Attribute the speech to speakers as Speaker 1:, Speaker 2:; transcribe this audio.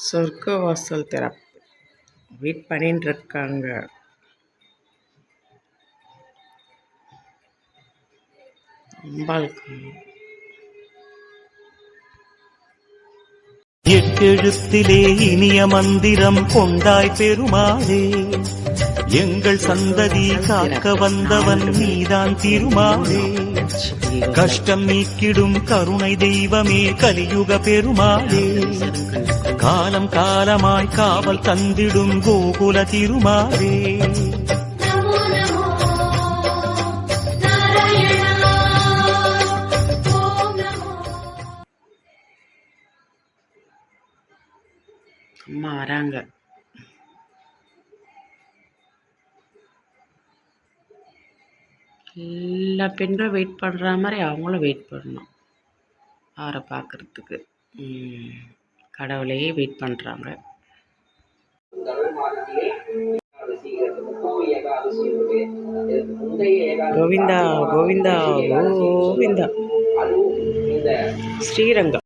Speaker 1: சொர்க்கவாசல் திறப்பு வெயிட் பண்ணிட்டு இருக்காங்க. அம்பாளுக்கு
Speaker 2: எட்டெழுத்திலே இனிய மந்திரம் கொண்டாய் பெருமாளே, எங்கள் சந்ததி காக்க வந்தவன் நீதான் திருமாலே, கஷ்டம் நீக்கிடும் கருணை தெய்வமே கலியுக பெருமாளே, காலம் காலமாய் காவல் தந்திடும் கோகுல திருமாலே.
Speaker 1: அம்மா வராங்க. எல்லா பெண்களும் வெயிட் பண்ணுற மாதிரி அவங்களும் வெயிட் பண்ணணும் அவரை பார்க்குறதுக்கு. கடவுளையே வெயிட் பண்ணுறாங்க. கோவிந்தா கோவிந்தா கோவிந்தா. ஸ்ரீரங்கம்.